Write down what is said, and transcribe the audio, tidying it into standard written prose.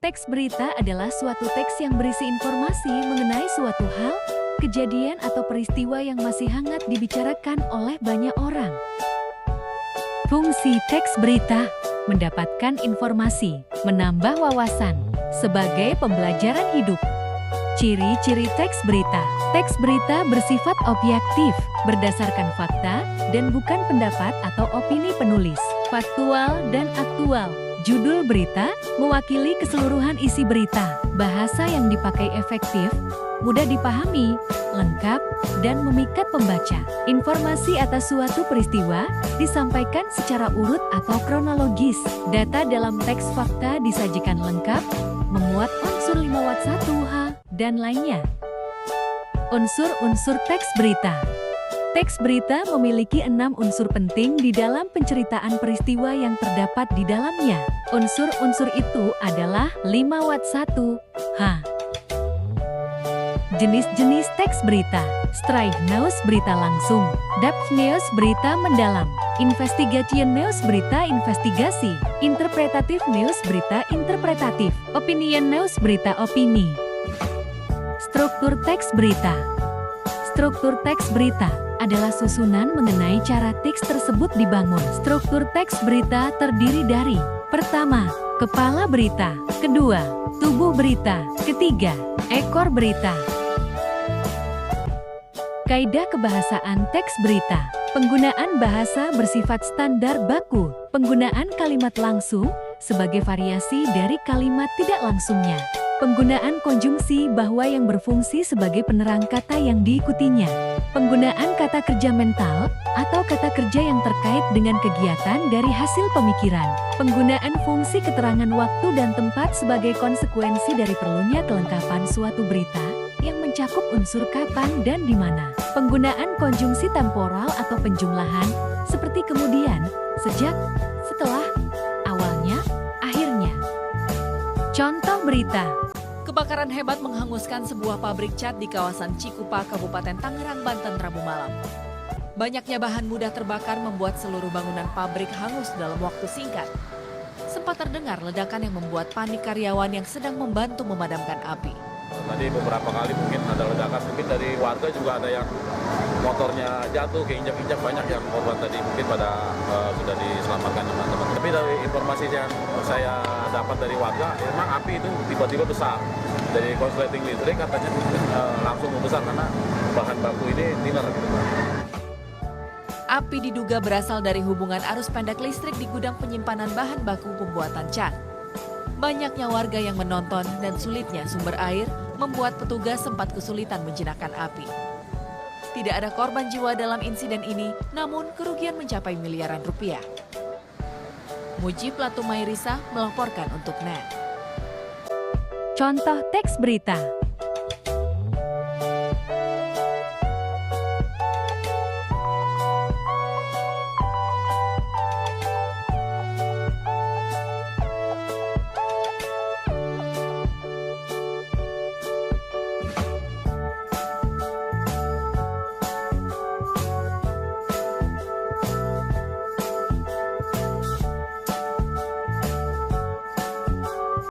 Teks berita adalah suatu teks yang berisi informasi mengenai suatu hal, kejadian atau peristiwa yang masih hangat dibicarakan oleh banyak orang. Fungsi teks berita: mendapatkan informasi, menambah wawasan, sebagai pembelajaran hidup. Ciri-ciri teks berita: teks berita bersifat objektif, berdasarkan fakta, dan bukan pendapat atau opini penulis. Faktual dan aktual. Judul berita mewakili keseluruhan isi berita. Bahasa yang dipakai efektif, mudah dipahami, lengkap, dan memikat pembaca. Informasi atas suatu peristiwa disampaikan secara urut atau kronologis. Data dalam teks fakta disajikan lengkap, memuat unsur 5 Watt 1H, dan lainnya. Unsur-unsur teks berita. Teks berita memiliki 6 unsur penting di dalam penceritaan peristiwa yang terdapat di dalamnya. Unsur-unsur itu adalah 5 Watt 1H. Jenis-jenis teks berita: Straight News berita langsung, Depth News berita mendalam, Investigation News berita investigasi, Interpretative News berita interpretatif, Opinion News berita opini. Struktur teks berita. Struktur teks berita adalah susunan mengenai cara teks tersebut dibangun. Struktur teks berita terdiri dari: pertama, kepala berita; kedua, tubuh berita; ketiga, ekor berita. Kaidah kebahasaan teks berita. Penggunaan bahasa bersifat standar baku. Penggunaan kalimat langsung sebagai variasi dari kalimat tidak langsungnya. Penggunaan konjungsi bahwa yang berfungsi sebagai penerang kata yang diikutinya. Penggunaan kata kerja mental atau kata kerja yang terkait dengan kegiatan dari hasil pemikiran. Penggunaan fungsi keterangan waktu dan tempat sebagai konsekuensi dari perlunya kelengkapan suatu berita yang mencakup unsur kapan dan di mana. Penggunaan konjungsi temporal atau penjumlahan seperti kemudian, sejak, setelah, awalnya, akhirnya. Contoh berita. Kebakaran hebat menghanguskan sebuah pabrik cat di kawasan Cikupa, Kabupaten Tangerang, Banten, Rabu malam. Banyaknya bahan mudah terbakar membuat seluruh bangunan pabrik hangus dalam waktu singkat. Sempat terdengar ledakan yang membuat panik karyawan yang sedang membantu memadamkan api. Tadi beberapa kali mungkin ada ledakan, mungkin dari warga juga ada yang motornya jatuh, keinjak-injak, banyak yang korban tadi mungkin pada sudah diselamatkan teman-teman. Tapi dari informasi yang saya dapat dari warga, memang api itu tiba-tiba besar. Dari konsleting listrik katanya langsung membesar karena bahan baku ini thinner gitu. Api diduga berasal dari hubungan arus pendek listrik di gudang penyimpanan bahan baku pembuatan cat. Banyaknya warga yang menonton dan sulitnya sumber air membuat petugas sempat kesulitan menjinakkan api. Tidak ada korban jiwa dalam insiden ini, namun kerugian mencapai miliaran rupiah. Mujib Latumairisa melaporkan untuk NET. Contoh teks berita.